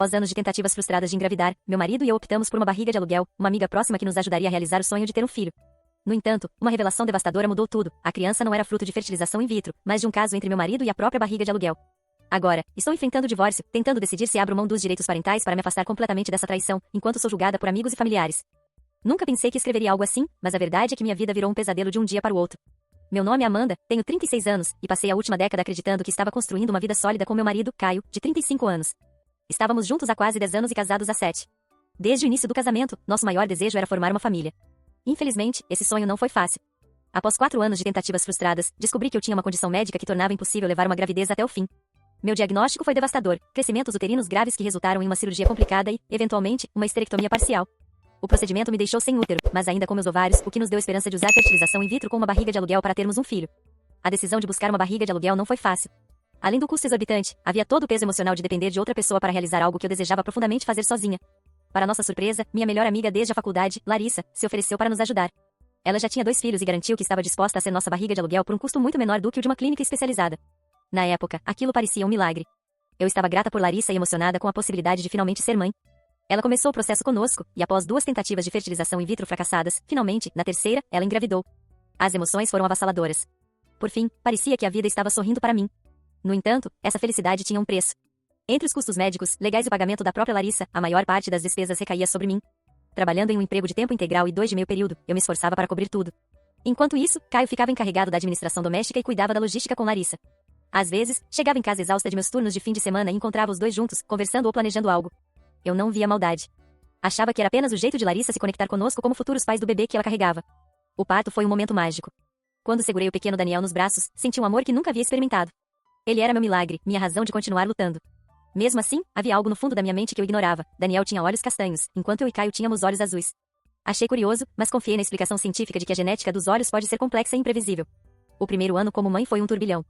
Após anos de tentativas frustradas de engravidar, meu marido e eu optamos por uma barriga de aluguel, uma amiga próxima que nos ajudaria a realizar o sonho de ter um filho. No entanto, uma revelação devastadora mudou tudo. A criança não era fruto de fertilização in vitro, mas de um caso entre meu marido e a própria barriga de aluguel. Agora, estou enfrentando o divórcio, tentando decidir se abro mão dos direitos parentais para me afastar completamente dessa traição, enquanto sou julgada por amigos e familiares. Nunca pensei que escreveria algo assim, mas a verdade é que minha vida virou um pesadelo de um dia para o outro. Meu nome é Amanda, tenho 36 anos, e passei a última década acreditando que estava construindo uma vida sólida com meu marido, Caio, de 35 anos. Estávamos juntos há quase 10 anos e casados há 7. Desde o início do casamento, nosso maior desejo era formar uma família. Infelizmente, esse sonho não foi fácil. Após 4 anos de tentativas frustradas, descobri que eu tinha uma condição médica que tornava impossível levar uma gravidez até o fim. Meu diagnóstico foi devastador, crescimentos uterinos graves que resultaram em uma cirurgia complicada e, eventualmente, uma esterectomia parcial. O procedimento me deixou sem útero, mas ainda com meus ovários, o que nos deu esperança de usar fertilização in vitro com uma barriga de aluguel para termos um filho. A decisão de buscar uma barriga de aluguel não foi fácil. Além do custo exorbitante, havia todo o peso emocional de depender de outra pessoa para realizar algo que eu desejava profundamente fazer sozinha. Para nossa surpresa, minha melhor amiga desde a faculdade, Larissa, se ofereceu para nos ajudar. Ela já tinha 2 filhos e garantiu que estava disposta a ser nossa barriga de aluguel por um custo muito menor do que o de uma clínica especializada. Na época, aquilo parecia um milagre. Eu estava grata por Larissa e emocionada com a possibilidade de finalmente ser mãe. Ela começou o processo conosco, e após 2 tentativas de fertilização in vitro fracassadas, finalmente, na terceira, ela engravidou. As emoções foram avassaladoras. Por fim, parecia que a vida estava sorrindo para mim. No entanto, essa felicidade tinha um preço. Entre os custos médicos, legais e o pagamento da própria Larissa, a maior parte das despesas recaía sobre mim. Trabalhando em um emprego de tempo integral e 2 de meio período, eu me esforçava para cobrir tudo. Enquanto isso, Caio ficava encarregado da administração doméstica e cuidava da logística com Larissa. Às vezes, chegava em casa exausta de meus turnos de fim de semana e encontrava os 2 juntos, conversando ou planejando algo. Eu não via maldade. Achava que era apenas o jeito de Larissa se conectar conosco como futuros pais do bebê que ela carregava. O parto foi um momento mágico. Quando segurei o pequeno Daniel nos braços, senti um amor que nunca havia experimentado. Ele era meu milagre, minha razão de continuar lutando. Mesmo assim, havia algo no fundo da minha mente que eu ignorava. Daniel tinha olhos castanhos, enquanto eu e Caio tínhamos olhos azuis. Achei curioso, mas confiei na explicação científica de que a genética dos olhos pode ser complexa e imprevisível. O primeiro ano como mãe foi um turbilhão.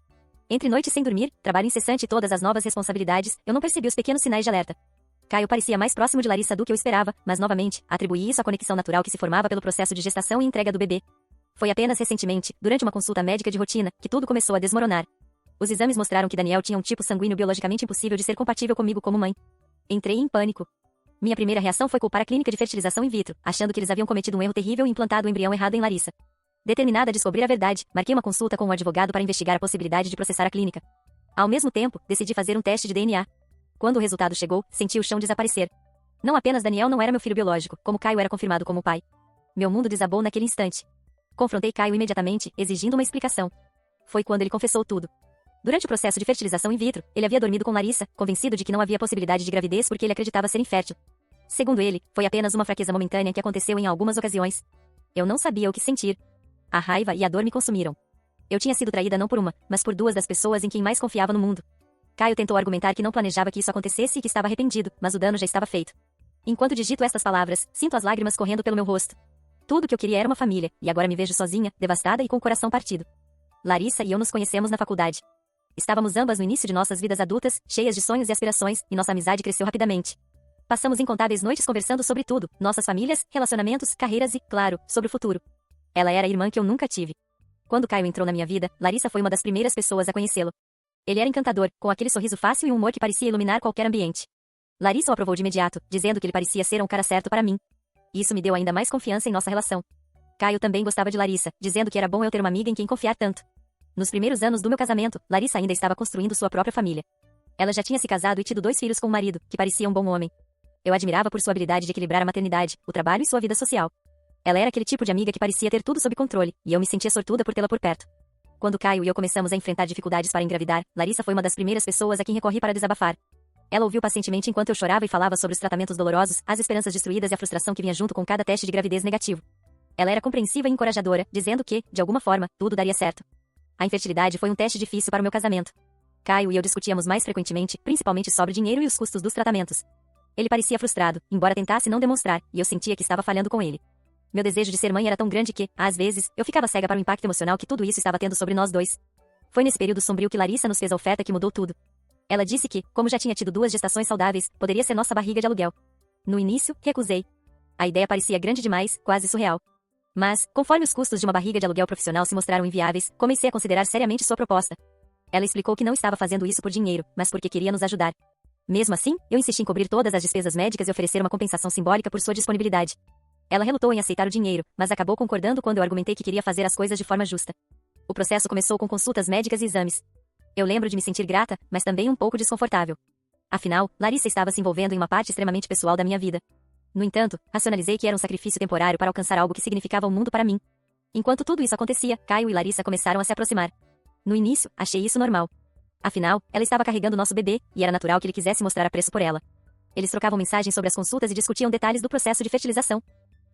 Entre noites sem dormir, trabalho incessante e todas as novas responsabilidades, eu não percebi os pequenos sinais de alerta. Caio parecia mais próximo de Larissa do que eu esperava, mas novamente, atribuí isso à conexão natural que se formava pelo processo de gestação e entrega do bebê. Foi apenas recentemente, durante uma consulta médica de rotina, que tudo começou a desmoronar. Os exames mostraram que Daniel tinha um tipo sanguíneo biologicamente impossível de ser compatível comigo como mãe. Entrei em pânico. Minha primeira reação foi culpar a clínica de fertilização in vitro, achando que eles haviam cometido um erro terrível e implantado o embrião errado em Larissa. Determinada a descobrir a verdade, marquei uma consulta com um advogado para investigar a possibilidade de processar a clínica. Ao mesmo tempo, decidi fazer um teste de DNA. Quando o resultado chegou, senti o chão desaparecer. Não apenas Daniel não era meu filho biológico, como Caio era confirmado como pai. Meu mundo desabou naquele instante. Confrontei Caio imediatamente, exigindo uma explicação. Foi quando ele confessou tudo. Durante o processo de fertilização in vitro, ele havia dormido com Larissa, convencido de que não havia possibilidade de gravidez porque ele acreditava ser infértil. Segundo ele, foi apenas uma fraqueza momentânea que aconteceu em algumas ocasiões. Eu não sabia o que sentir. A raiva e a dor me consumiram. Eu tinha sido traída não por uma, mas por 2 das pessoas em quem mais confiava no mundo. Caio tentou argumentar que não planejava que isso acontecesse e que estava arrependido, mas o dano já estava feito. Enquanto digito estas palavras, sinto as lágrimas correndo pelo meu rosto. Tudo o que eu queria era uma família, e agora me vejo sozinha, devastada e com o coração partido. Larissa e eu nos conhecemos na faculdade. Estávamos ambas no início de nossas vidas adultas, cheias de sonhos e aspirações, e nossa amizade cresceu rapidamente. Passamos incontáveis noites conversando sobre tudo, nossas famílias, relacionamentos, carreiras e, claro, sobre o futuro. Ela era a irmã que eu nunca tive. Quando Caio entrou na minha vida, Larissa foi uma das primeiras pessoas a conhecê-lo. Ele era encantador, com aquele sorriso fácil e um humor que parecia iluminar qualquer ambiente. Larissa o aprovou de imediato, dizendo que ele parecia ser um cara certo para mim. Isso me deu ainda mais confiança em nossa relação. Caio também gostava de Larissa, dizendo que era bom eu ter uma amiga em quem confiar tanto. Nos primeiros anos do meu casamento, Larissa ainda estava construindo sua própria família. Ela já tinha se casado e tido 2 filhos com o marido, que parecia um bom homem. Eu admirava por sua habilidade de equilibrar a maternidade, o trabalho e sua vida social. Ela era aquele tipo de amiga que parecia ter tudo sob controle, e eu me sentia sortuda por tê-la por perto. Quando Caio e eu começamos a enfrentar dificuldades para engravidar, Larissa foi uma das primeiras pessoas a quem recorri para desabafar. Ela ouviu pacientemente enquanto eu chorava e falava sobre os tratamentos dolorosos, as esperanças destruídas e a frustração que vinha junto com cada teste de gravidez negativo. Ela era compreensiva e encorajadora, dizendo que, de alguma forma, tudo daria certo. A infertilidade foi um teste difícil para o meu casamento. Caio e eu discutíamos mais frequentemente, principalmente sobre o dinheiro e os custos dos tratamentos. Ele parecia frustrado, embora tentasse não demonstrar, e eu sentia que estava falhando com ele. Meu desejo de ser mãe era tão grande que, às vezes, eu ficava cega para o impacto emocional que tudo isso estava tendo sobre nós 2. Foi nesse período sombrio que Larissa nos fez a oferta que mudou tudo. Ela disse que, como já tinha tido 2 gestações saudáveis, poderia ser nossa barriga de aluguel. No início, recusei. A ideia parecia grande demais, quase surreal. Mas, conforme os custos de uma barriga de aluguel profissional se mostraram inviáveis, comecei a considerar seriamente sua proposta. Ela explicou que não estava fazendo isso por dinheiro, mas porque queria nos ajudar. Mesmo assim, eu insisti em cobrir todas as despesas médicas e oferecer uma compensação simbólica por sua disponibilidade. Ela relutou em aceitar o dinheiro, mas acabou concordando quando eu argumentei que queria fazer as coisas de forma justa. O processo começou com consultas médicas e exames. Eu lembro de me sentir grata, mas também um pouco desconfortável. Afinal, Larissa estava se envolvendo em uma parte extremamente pessoal da minha vida. No entanto, racionalizei que era um sacrifício temporário para alcançar algo que significava o mundo para mim. Enquanto tudo isso acontecia, Caio e Larissa começaram a se aproximar. No início, achei isso normal. Afinal, ela estava carregando nosso bebê, e era natural que ele quisesse mostrar apreço por ela. Eles trocavam mensagens sobre as consultas e discutiam detalhes do processo de fertilização.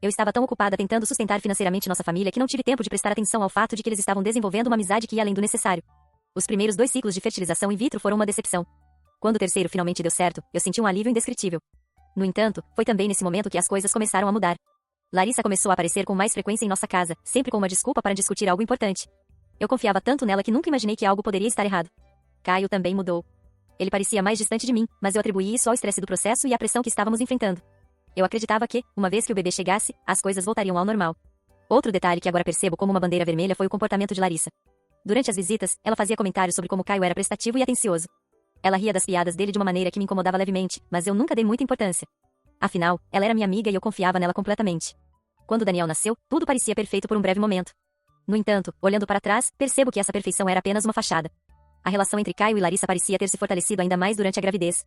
Eu estava tão ocupada tentando sustentar financeiramente nossa família que não tive tempo de prestar atenção ao fato de que eles estavam desenvolvendo uma amizade que ia além do necessário. Os primeiros 2 ciclos de fertilização in vitro foram uma decepção. Quando o terceiro finalmente deu certo, eu senti um alívio indescritível. No entanto, foi também nesse momento que as coisas começaram a mudar. Larissa começou a aparecer com mais frequência em nossa casa, sempre com uma desculpa para discutir algo importante. Eu confiava tanto nela que nunca imaginei que algo poderia estar errado. Caio também mudou. Ele parecia mais distante de mim, mas eu atribuí isso ao estresse do processo e à pressão que estávamos enfrentando. Eu acreditava que, uma vez que o bebê chegasse, as coisas voltariam ao normal. Outro detalhe que agora percebo como uma bandeira vermelha foi o comportamento de Larissa. Durante as visitas, ela fazia comentários sobre como Caio era prestativo e atencioso. Ela ria das piadas dele de uma maneira que me incomodava levemente, mas eu nunca dei muita importância. Afinal, ela era minha amiga e eu confiava nela completamente. Quando Daniel nasceu, tudo parecia perfeito por um breve momento. No entanto, olhando para trás, percebo que essa perfeição era apenas uma fachada. A relação entre Caio e Larissa parecia ter se fortalecido ainda mais durante a gravidez.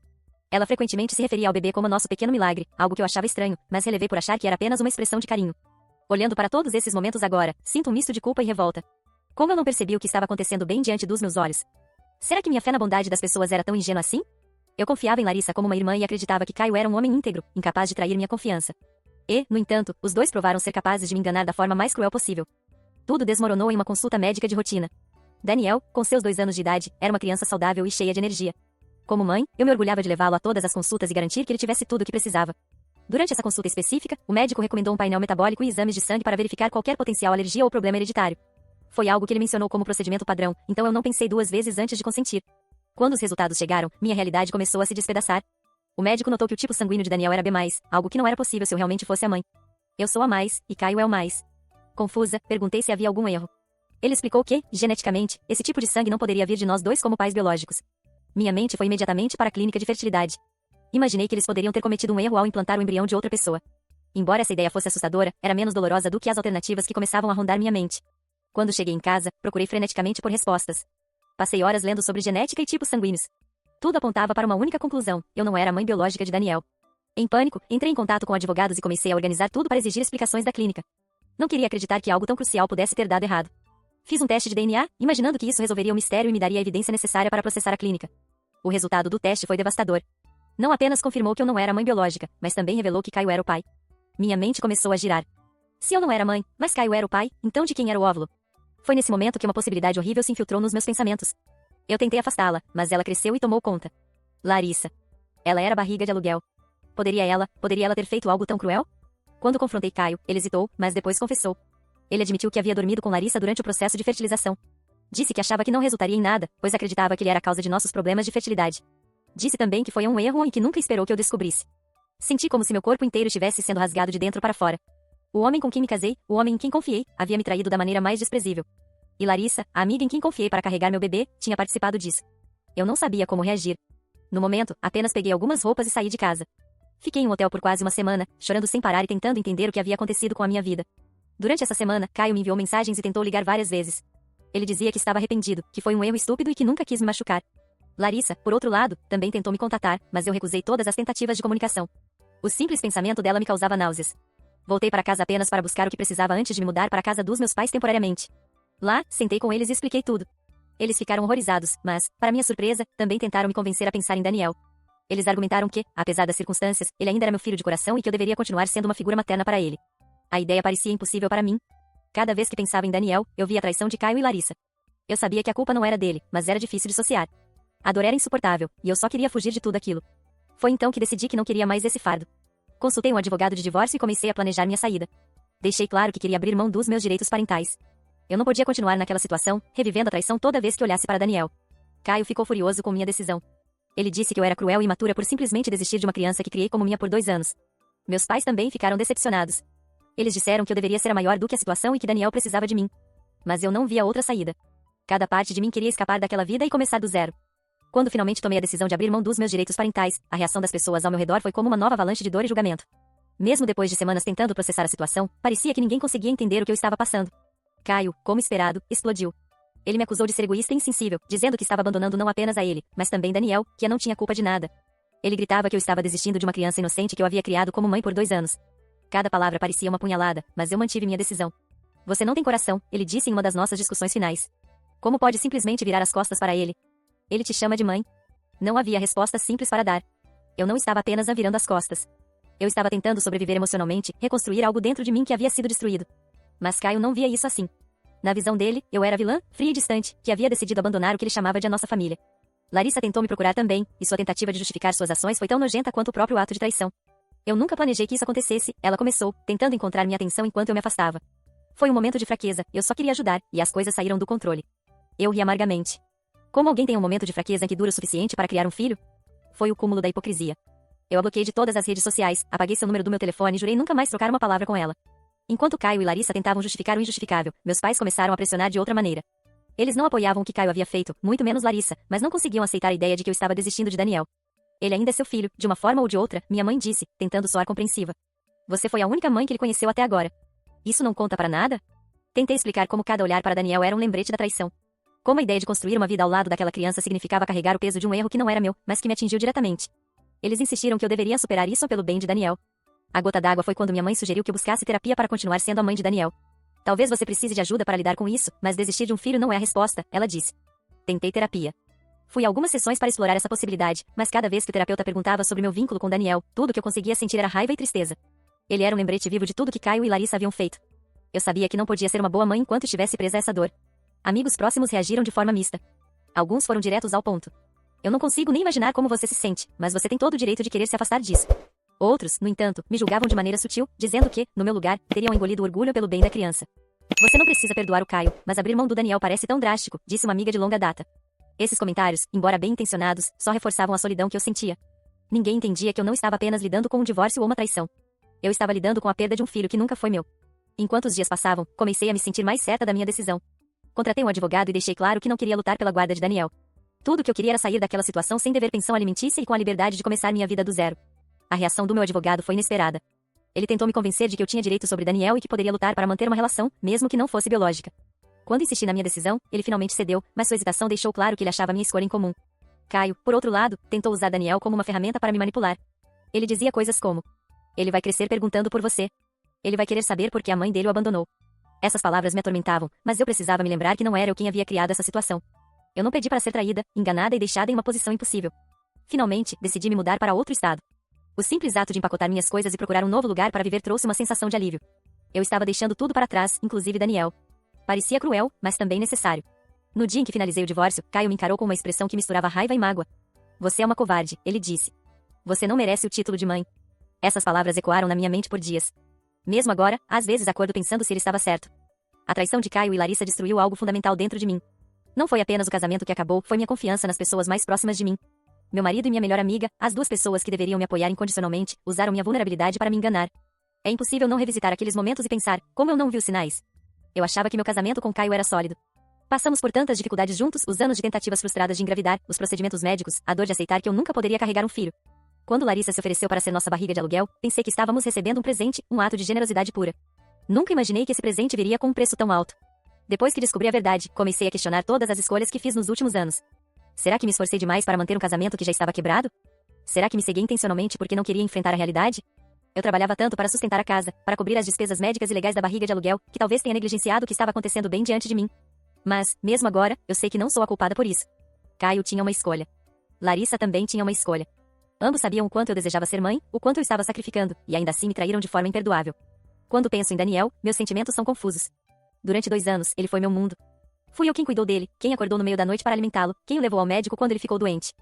Ela frequentemente se referia ao bebê como nosso pequeno milagre, algo que eu achava estranho, mas relevei por achar que era apenas uma expressão de carinho. Olhando para todos esses momentos agora, sinto um misto de culpa e revolta. Como eu não percebi o que estava acontecendo bem diante dos meus olhos? Será que minha fé na bondade das pessoas era tão ingênua assim? Eu confiava em Larissa como uma irmã e acreditava que Caio era um homem íntegro, incapaz de trair minha confiança. E, no entanto, os dois provaram ser capazes de me enganar da forma mais cruel possível. Tudo desmoronou em uma consulta médica de rotina. Daniel, com seus 2 anos de idade, era uma criança saudável e cheia de energia. Como mãe, eu me orgulhava de levá-lo a todas as consultas e garantir que ele tivesse tudo o que precisava. Durante essa consulta específica, o médico recomendou um painel metabólico e exames de sangue para verificar qualquer potencial alergia ou problema hereditário. Foi algo que ele mencionou como procedimento padrão, então eu não pensei 2 vezes antes de consentir. Quando os resultados chegaram, minha realidade começou a se despedaçar. O médico notou que o tipo sanguíneo de Daniel era B+, algo que não era possível se eu realmente fosse a mãe. Eu sou a mais, e Caio é o mais. Confusa, perguntei se havia algum erro. Ele explicou que, geneticamente, esse tipo de sangue não poderia vir de nós dois como pais biológicos. Minha mente foi imediatamente para a clínica de fertilidade. Imaginei que eles poderiam ter cometido um erro ao implantar o embrião de outra pessoa. Embora essa ideia fosse assustadora, era menos dolorosa do que as alternativas que começavam a rondar minha mente. Quando cheguei em casa, procurei freneticamente por respostas. Passei horas lendo sobre genética e tipos sanguíneos. Tudo apontava para uma única conclusão: eu não era a mãe biológica de Daniel. Em pânico, entrei em contato com advogados e comecei a organizar tudo para exigir explicações da clínica. Não queria acreditar que algo tão crucial pudesse ter dado errado. Fiz um teste de DNA, imaginando que isso resolveria o mistério e me daria a evidência necessária para processar a clínica. O resultado do teste foi devastador. Não apenas confirmou que eu não era a mãe biológica, mas também revelou que Caio era o pai. Minha mente começou a girar. Se eu não era mãe, mas Caio era o pai, então de quem era o óvulo? Foi nesse momento que uma possibilidade horrível se infiltrou nos meus pensamentos. Eu tentei afastá-la, mas ela cresceu e tomou conta. Larissa. Ela era barriga de aluguel. Poderia ela ter feito algo tão cruel? Quando confrontei Caio, ele hesitou, mas depois confessou. Ele admitiu que havia dormido com Larissa durante o processo de fertilização. Disse que achava que não resultaria em nada, pois acreditava que ele era a causa de nossos problemas de fertilidade. Disse também que foi um erro e que nunca esperou que eu descobrisse. Senti como se meu corpo inteiro estivesse sendo rasgado de dentro para fora. O homem com quem me casei, o homem em quem confiei, havia me traído da maneira mais desprezível. E Larissa, a amiga em quem confiei para carregar meu bebê, tinha participado disso. Eu não sabia como reagir. No momento, apenas peguei algumas roupas e saí de casa. Fiquei em um hotel por quase uma semana, chorando sem parar e tentando entender o que havia acontecido com a minha vida. Durante essa semana, Caio me enviou mensagens e tentou ligar várias vezes. Ele dizia que estava arrependido, que foi um erro estúpido e que nunca quis me machucar. Larissa, por outro lado, também tentou me contatar, mas eu recusei todas as tentativas de comunicação. O simples pensamento dela me causava náuseas. Voltei para casa apenas para buscar o que precisava antes de me mudar para a casa dos meus pais temporariamente. Lá, sentei com eles e expliquei tudo. Eles ficaram horrorizados, mas, para minha surpresa, também tentaram me convencer a pensar em Daniel. Eles argumentaram que, apesar das circunstâncias, ele ainda era meu filho de coração e que eu deveria continuar sendo uma figura materna para ele. A ideia parecia impossível para mim. Cada vez que pensava em Daniel, eu via a traição de Caio e Larissa. Eu sabia que a culpa não era dele, mas era difícil dissociar. A dor era insuportável, e eu só queria fugir de tudo aquilo. Foi então que decidi que não queria mais esse fardo. Consultei um advogado de divórcio e comecei a planejar minha saída. Deixei claro que queria abrir mão dos meus direitos parentais. Eu não podia continuar naquela situação, revivendo a traição toda vez que olhasse para Daniel. Caio ficou furioso com minha decisão. Ele disse que eu era cruel e imatura por simplesmente desistir de uma criança que criei como minha por 2 anos. Meus pais também ficaram decepcionados. Eles disseram que eu deveria ser a maior do que a situação e que Daniel precisava de mim. Mas eu não via outra saída. Cada parte de mim queria escapar daquela vida e começar do zero. Quando finalmente tomei a decisão de abrir mão dos meus direitos parentais, a reação das pessoas ao meu redor foi como uma nova avalanche de dor e julgamento. Mesmo depois de semanas tentando processar a situação, parecia que ninguém conseguia entender o que eu estava passando. Caio, como esperado, explodiu. Ele me acusou de ser egoísta e insensível, dizendo que estava abandonando não apenas a ele, mas também Daniel, que não tinha culpa de nada. Ele gritava que eu estava desistindo de uma criança inocente que eu havia criado como mãe por 2 anos. Cada palavra parecia uma punhalada, mas eu mantive minha decisão. Você não tem coração, ele disse em uma das nossas discussões finais. Como pode simplesmente virar as costas para ele? Ele te chama de mãe? Não havia resposta simples para dar. Eu não estava apenas a virando as costas. Eu estava tentando sobreviver emocionalmente, reconstruir algo dentro de mim que havia sido destruído. Mas Caio não via isso assim. Na visão dele, eu era a vilã, fria e distante, que havia decidido abandonar o que ele chamava de a nossa família. Larissa tentou me procurar também, e sua tentativa de justificar suas ações foi tão nojenta quanto o próprio ato de traição. Eu nunca planejei que isso acontecesse, ela começou, tentando encontrar minha atenção enquanto eu me afastava. Foi um momento de fraqueza, eu só queria ajudar, e as coisas saíram do controle. Eu ri amargamente. Como alguém tem um momento de fraqueza que dura o suficiente para criar um filho? Foi o cúmulo da hipocrisia. Eu a bloqueei de todas as redes sociais, apaguei seu número do meu telefone e jurei nunca mais trocar uma palavra com ela. Enquanto Caio e Larissa tentavam justificar o injustificável, meus pais começaram a pressionar de outra maneira. Eles não apoiavam o que Caio havia feito, muito menos Larissa, mas não conseguiam aceitar a ideia de que eu estava desistindo de Daniel. Ele ainda é seu filho, de uma forma ou de outra, minha mãe disse, tentando soar compreensiva. Você foi a única mãe que ele conheceu até agora. Isso não conta para nada? Tentei explicar como cada olhar para Daniel era um lembrete da traição. Como a ideia de construir uma vida ao lado daquela criança significava carregar o peso de um erro que não era meu, mas que me atingiu diretamente. Eles insistiram que eu deveria superar isso pelo bem de Daniel. A gota d'água foi quando minha mãe sugeriu que eu buscasse terapia para continuar sendo a mãe de Daniel. Talvez você precise de ajuda para lidar com isso, mas desistir de um filho não é a resposta, ela disse. Tentei terapia. Fui a algumas sessões para explorar essa possibilidade, mas cada vez que o terapeuta perguntava sobre meu vínculo com Daniel, tudo que eu conseguia sentir era raiva e tristeza. Ele era um lembrete vivo de tudo que Caio e Larissa haviam feito. Eu sabia que não podia ser uma boa mãe enquanto estivesse presa a essa dor. Amigos próximos reagiram de forma mista. Alguns foram diretos ao ponto. Eu não consigo nem imaginar como você se sente, mas você tem todo o direito de querer se afastar disso. Outros, no entanto, me julgavam de maneira sutil, dizendo que, no meu lugar, teriam engolido o orgulho pelo bem da criança. Você não precisa perdoar o Caio, mas abrir mão do Daniel parece tão drástico, disse uma amiga de longa data. Esses comentários, embora bem intencionados, só reforçavam a solidão que eu sentia. Ninguém entendia que eu não estava apenas lidando com um divórcio ou uma traição. Eu estava lidando com a perda de um filho que nunca foi meu. Enquanto os dias passavam, comecei a me sentir mais certa da minha decisão. Contratei um advogado e deixei claro que não queria lutar pela guarda de Daniel. Tudo o que eu queria era sair daquela situação sem dever pensão alimentícia e com a liberdade de começar minha vida do zero. A reação do meu advogado foi inesperada. Ele tentou me convencer de que eu tinha direito sobre Daniel e que poderia lutar para manter uma relação, mesmo que não fosse biológica. Quando insisti na minha decisão, ele finalmente cedeu, mas sua hesitação deixou claro que ele achava minha escolha incomum. Caio, por outro lado, tentou usar Daniel como uma ferramenta para me manipular. Ele dizia coisas como: ele vai crescer perguntando por você. Ele vai querer saber por que a mãe dele o abandonou. Essas palavras me atormentavam, mas eu precisava me lembrar que não era eu quem havia criado essa situação. Eu não pedi para ser traída, enganada e deixada em uma posição impossível. Finalmente, decidi me mudar para outro estado. O simples ato de empacotar minhas coisas e procurar um novo lugar para viver trouxe uma sensação de alívio. Eu estava deixando tudo para trás, inclusive Daniel. Parecia cruel, mas também necessário. No dia em que finalizei o divórcio, Caio me encarou com uma expressão que misturava raiva e mágoa. Você é uma covarde, ele disse. Você não merece o título de mãe. Essas palavras ecoaram na minha mente por dias. Mesmo agora, às vezes acordo pensando se ele estava certo. A traição de Caio e Larissa destruiu algo fundamental dentro de mim. Não foi apenas o casamento que acabou, foi minha confiança nas pessoas mais próximas de mim. Meu marido e minha melhor amiga, as duas pessoas que deveriam me apoiar incondicionalmente, usaram minha vulnerabilidade para me enganar. É impossível não revisitar aqueles momentos e pensar, como eu não vi os sinais. Eu achava que meu casamento com Caio era sólido. Passamos por tantas dificuldades juntos, os anos de tentativas frustradas de engravidar, os procedimentos médicos, a dor de aceitar que eu nunca poderia carregar um filho. Quando Larissa se ofereceu para ser nossa barriga de aluguel, pensei que estávamos recebendo um presente, um ato de generosidade pura. Nunca imaginei que esse presente viria com um preço tão alto. Depois que descobri a verdade, comecei a questionar todas as escolhas que fiz nos últimos anos. Será que me esforcei demais para manter um casamento que já estava quebrado? Será que me ceguei intencionalmente porque não queria enfrentar a realidade? Eu trabalhava tanto para sustentar a casa, para cobrir as despesas médicas e legais da barriga de aluguel, que talvez tenha negligenciado o que estava acontecendo bem diante de mim. Mas, mesmo agora, eu sei que não sou a culpada por isso. Caio tinha uma escolha. Larissa também tinha uma escolha. Ambos sabiam o quanto eu desejava ser mãe, o quanto eu estava sacrificando, e ainda assim me traíram de forma imperdoável. Quando penso em Daniel, meus sentimentos são confusos. Durante 2 anos, ele foi meu mundo. Fui eu quem cuidou dele, quem acordou no meio da noite para alimentá-lo, quem o levou ao médico quando ele ficou doente.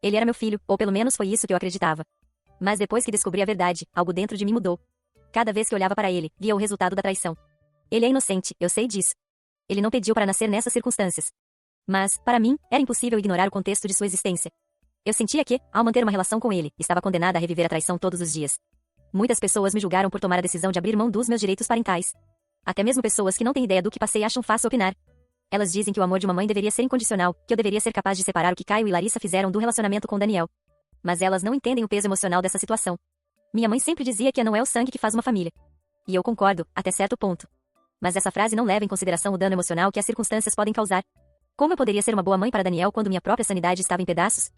Ele era meu filho, ou pelo menos foi isso que eu acreditava. Mas depois que descobri a verdade, algo dentro de mim mudou. Cada vez que olhava para ele, via o resultado da traição. Ele é inocente, eu sei disso. Ele não pediu para nascer nessas circunstâncias. Mas, para mim, era impossível ignorar o contexto de sua existência. Eu sentia que, ao manter uma relação com ele, estava condenada a reviver a traição todos os dias. Muitas pessoas me julgaram por tomar a decisão de abrir mão dos meus direitos parentais. Até mesmo pessoas que não têm ideia do que passei acham fácil opinar. Elas dizem que o amor de uma mãe deveria ser incondicional, que eu deveria ser capaz de separar o que Caio e Larissa fizeram do relacionamento com Daniel. Mas elas não entendem o peso emocional dessa situação. Minha mãe sempre dizia que não é o sangue que faz uma família. E eu concordo, até certo ponto. Mas essa frase não leva em consideração o dano emocional que as circunstâncias podem causar. Como eu poderia ser uma boa mãe para Daniel quando minha própria sanidade estava em pedaços?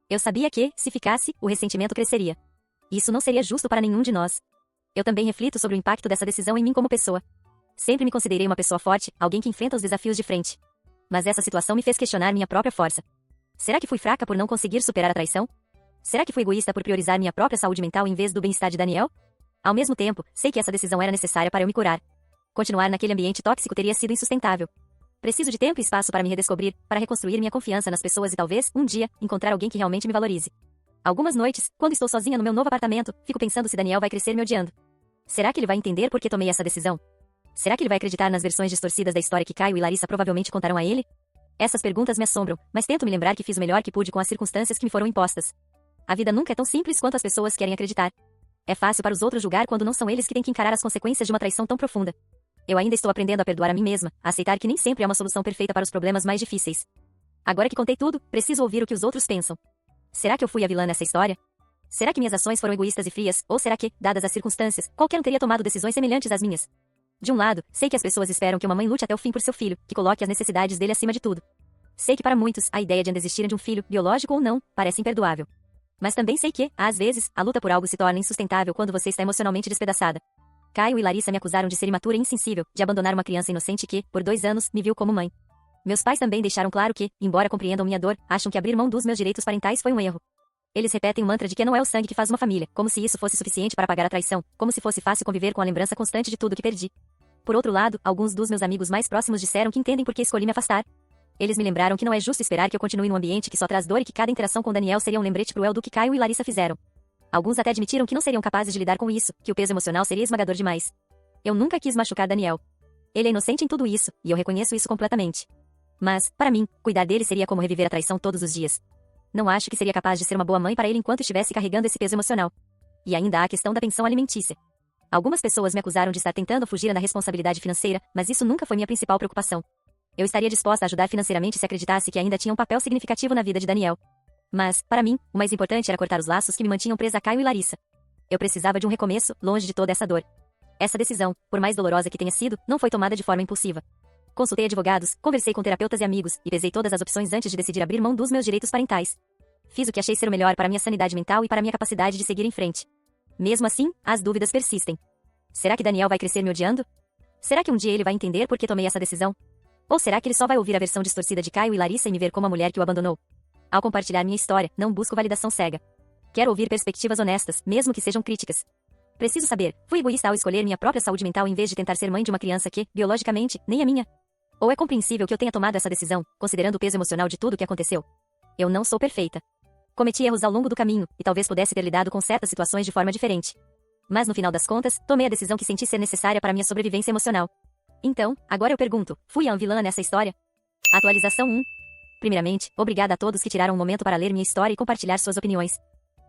Eu sabia que, se ficasse, o ressentimento cresceria. Isso não seria justo para nenhum de nós. Eu também reflito sobre o impacto dessa decisão em mim como pessoa. Sempre me considerei uma pessoa forte, alguém que enfrenta os desafios de frente. Mas essa situação me fez questionar minha própria força. Será que fui fraca por não conseguir superar a traição? Será que fui egoísta por priorizar minha própria saúde mental em vez do bem-estar de Daniel? Ao mesmo tempo, sei que essa decisão era necessária para eu me curar. Continuar naquele ambiente tóxico teria sido insustentável. Preciso de tempo e espaço para me redescobrir, para reconstruir minha confiança nas pessoas e talvez, um dia, encontrar alguém que realmente me valorize. Algumas noites, quando estou sozinha no meu novo apartamento, fico pensando se Daniel vai crescer me odiando. Será que ele vai entender por que tomei essa decisão? Será que ele vai acreditar nas versões distorcidas da história que Caio e Larissa provavelmente contaram a ele? Essas perguntas me assombram, mas tento me lembrar que fiz o melhor que pude com as circunstâncias que me foram impostas. A vida nunca é tão simples quanto as pessoas querem acreditar. É fácil para os outros julgar quando não são eles que têm que encarar as consequências de uma traição tão profunda. Eu ainda estou aprendendo a perdoar a mim mesma, a aceitar que nem sempre há uma solução perfeita para os problemas mais difíceis. Agora que contei tudo, preciso ouvir o que os outros pensam. Será que eu fui a vilã nessa história? Será que minhas ações foram egoístas e frias, ou será que, dadas as circunstâncias, qualquer um teria tomado decisões semelhantes às minhas? De um lado, sei que as pessoas esperam que uma mãe lute até o fim por seu filho, que coloque as necessidades dele acima de tudo. Sei que para muitos, a ideia de ainda desistirem de um filho, biológico ou não, parece imperdoável. Mas também sei que, às vezes, a luta por algo se torna insustentável quando você está emocionalmente despedaçada. Caio e Larissa me acusaram de ser imatura e insensível, de abandonar uma criança inocente que, por 2 anos, me viu como mãe. Meus pais também deixaram claro que, embora compreendam minha dor, acham que abrir mão dos meus direitos parentais foi um erro. Eles repetem o mantra de que não é o sangue que faz uma família, como se isso fosse suficiente para apagar a traição, como se fosse fácil conviver com a lembrança constante de tudo que perdi. Por outro lado, alguns dos meus amigos mais próximos disseram que entendem por que escolhi me afastar. Eles me lembraram que não é justo esperar que eu continue num ambiente que só traz dor e que cada interação com Daniel seria um lembrete cruel do que Caio e Larissa fizeram. Alguns até admitiram que não seriam capazes de lidar com isso, que o peso emocional seria esmagador demais. Eu nunca quis machucar Daniel. Ele é inocente em tudo isso, e eu reconheço isso completamente. Mas, para mim, cuidar dele seria como reviver a traição todos os dias. Não acho que seria capaz de ser uma boa mãe para ele enquanto estivesse carregando esse peso emocional. E ainda há a questão da pensão alimentícia. Algumas pessoas me acusaram de estar tentando fugir da responsabilidade financeira, mas isso nunca foi minha principal preocupação. Eu estaria disposta a ajudar financeiramente se acreditasse que ainda tinha um papel significativo na vida de Daniel. Mas, para mim, o mais importante era cortar os laços que me mantinham presa a Caio e Larissa. Eu precisava de um recomeço, longe de toda essa dor. Essa decisão, por mais dolorosa que tenha sido, não foi tomada de forma impulsiva. Consultei advogados, conversei com terapeutas e amigos, e pesei todas as opções antes de decidir abrir mão dos meus direitos parentais. Fiz o que achei ser o melhor para minha sanidade mental e para minha capacidade de seguir em frente. Mesmo assim, as dúvidas persistem. Será que Daniel vai crescer me odiando? Será que um dia ele vai entender por que tomei essa decisão? Ou será que ele só vai ouvir a versão distorcida de Caio e Larissa e me ver como a mulher que o abandonou? Ao compartilhar minha história, não busco validação cega. Quero ouvir perspectivas honestas, mesmo que sejam críticas. Preciso saber, fui egoísta ao escolher minha própria saúde mental em vez de tentar ser mãe de uma criança que, biologicamente, nem é minha? Ou é compreensível que eu tenha tomado essa decisão, considerando o peso emocional de tudo o que aconteceu? Eu não sou perfeita. Cometi erros ao longo do caminho, e talvez pudesse ter lidado com certas situações de forma diferente. Mas no final das contas, tomei a decisão que senti ser necessária para minha sobrevivência emocional. Então, agora eu pergunto, fui a vilã nessa história? Atualização 1. Primeiramente, obrigada a todos que tiraram um momento para ler minha história e compartilhar suas opiniões.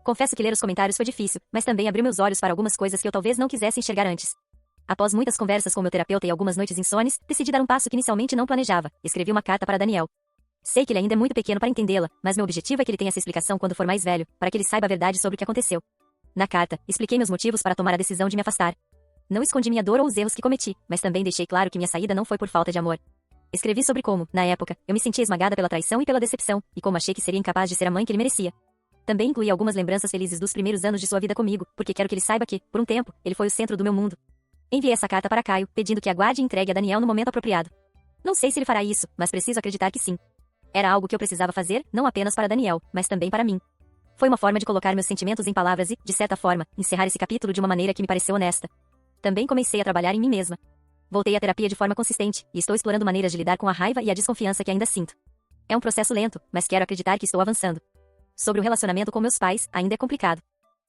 Confesso que ler os comentários foi difícil, mas também abriu meus olhos para algumas coisas que eu talvez não quisesse enxergar antes. Após muitas conversas com meu terapeuta e algumas noites insones, decidi dar um passo que inicialmente não planejava. Escrevi uma carta para Daniel. Sei que ele ainda é muito pequeno para entendê-la, mas meu objetivo é que ele tenha essa explicação quando for mais velho, para que ele saiba a verdade sobre o que aconteceu. Na carta, expliquei meus motivos para tomar a decisão de me afastar. Não escondi minha dor ou os erros que cometi, mas também deixei claro que minha saída não foi por falta de amor. Escrevi sobre como, na época, eu me sentia esmagada pela traição e pela decepção, e como achei que seria incapaz de ser a mãe que ele merecia. Também incluí algumas lembranças felizes dos primeiros anos de sua vida comigo, porque quero que ele saiba que, por um tempo, ele foi o centro do meu mundo. Enviei essa carta para Caio, pedindo que aguarde e entregue a Daniel no momento apropriado. Não sei se ele fará isso, mas preciso acreditar que sim. Era algo que eu precisava fazer, não apenas para Daniel, mas também para mim. Foi uma forma de colocar meus sentimentos em palavras e, de certa forma, encerrar esse capítulo de uma maneira que me pareceu honesta. Também comecei a trabalhar em mim mesma. Voltei à terapia de forma consistente, e estou explorando maneiras de lidar com a raiva e a desconfiança que ainda sinto. É um processo lento, mas quero acreditar que estou avançando. Sobre o relacionamento com meus pais, ainda é complicado.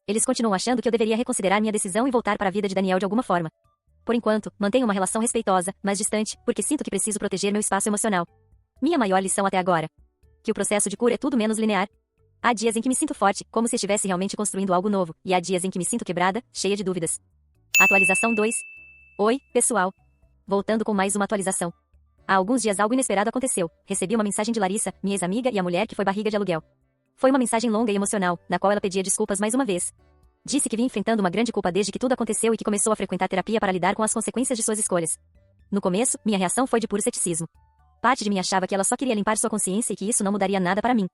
Eles continuam achando que eu deveria reconsiderar minha decisão e voltar para a vida de Daniel de alguma forma. Por enquanto, mantenho uma relação respeitosa, mas distante, porque sinto que preciso proteger meu espaço emocional. Minha maior lição até agora: que o processo de cura é tudo menos linear. Há dias em que me sinto forte, como se estivesse realmente construindo algo novo, e há dias em que me sinto quebrada, cheia de dúvidas. Atualização 2. Oi, pessoal. Voltando com mais uma atualização. Há alguns dias algo inesperado aconteceu. Recebi uma mensagem de Larissa, minha ex-amiga e a mulher que foi barriga de aluguel. Foi uma mensagem longa e emocional, na qual ela pedia desculpas mais uma vez. Disse que vinha enfrentando uma grande culpa desde que tudo aconteceu e que começou a frequentar terapia para lidar com as consequências de suas escolhas. No começo, minha reação foi de puro ceticismo. Parte de mim achava que ela só queria limpar sua consciência e que isso não mudaria nada para mim.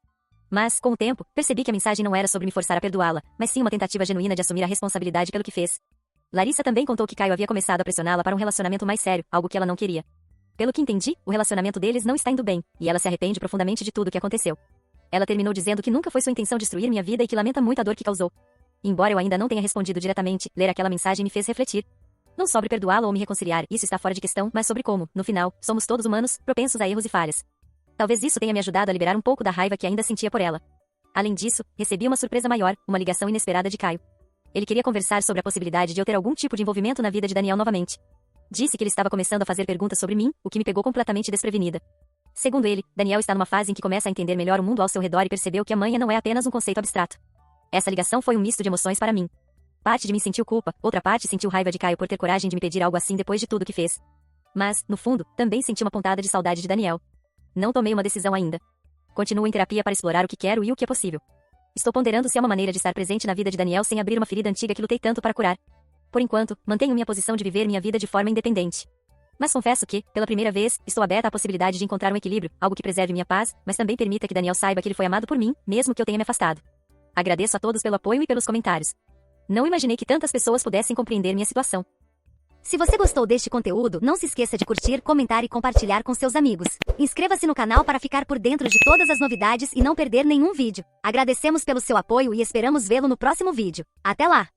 Mas, com o tempo, percebi que a mensagem não era sobre me forçar a perdoá-la, mas sim uma tentativa genuína de assumir a responsabilidade pelo que fez. Larissa também contou que Caio havia começado a pressioná-la para um relacionamento mais sério, algo que ela não queria. Pelo que entendi, o relacionamento deles não está indo bem, e ela se arrepende profundamente de tudo o que aconteceu. Ela terminou dizendo que nunca foi sua intenção destruir minha vida e que lamenta muito a dor que causou. Embora eu ainda não tenha respondido diretamente, ler aquela mensagem me fez refletir. Não sobre perdoá-la ou me reconciliar, isso está fora de questão, mas sobre como, no final, somos todos humanos, propensos a erros e falhas. Talvez isso tenha me ajudado a liberar um pouco da raiva que ainda sentia por ela. Além disso, recebi uma surpresa maior, uma ligação inesperada de Caio. Ele queria conversar sobre a possibilidade de eu ter algum tipo de envolvimento na vida de Daniel novamente. Disse que ele estava começando a fazer perguntas sobre mim, o que me pegou completamente desprevenida. Segundo ele, Daniel está numa fase em que começa a entender melhor o mundo ao seu redor e percebeu que a manha não é apenas um conceito abstrato. Essa ligação foi um misto de emoções para mim. Parte de mim sentiu culpa, outra parte sentiu raiva de Caio por ter coragem de me pedir algo assim depois de tudo que fez. Mas, no fundo, também senti uma pontada de saudade de Daniel. Não tomei uma decisão ainda. Continuo em terapia para explorar o que quero e o que é possível. Estou ponderando se há uma maneira de estar presente na vida de Daniel sem abrir uma ferida antiga que lutei tanto para curar. Por enquanto, mantenho minha posição de viver minha vida de forma independente. Mas confesso que, pela primeira vez, estou aberta à possibilidade de encontrar um equilíbrio, algo que preserve minha paz, mas também permita que Daniel saiba que ele foi amado por mim, mesmo que eu tenha me afastado. Agradeço a todos pelo apoio e pelos comentários. Não imaginei que tantas pessoas pudessem compreender minha situação. Se você gostou deste conteúdo, não se esqueça de curtir, comentar e compartilhar com seus amigos. Inscreva-se no canal para ficar por dentro de todas as novidades e não perder nenhum vídeo. Agradecemos pelo seu apoio e esperamos vê-lo no próximo vídeo. Até lá!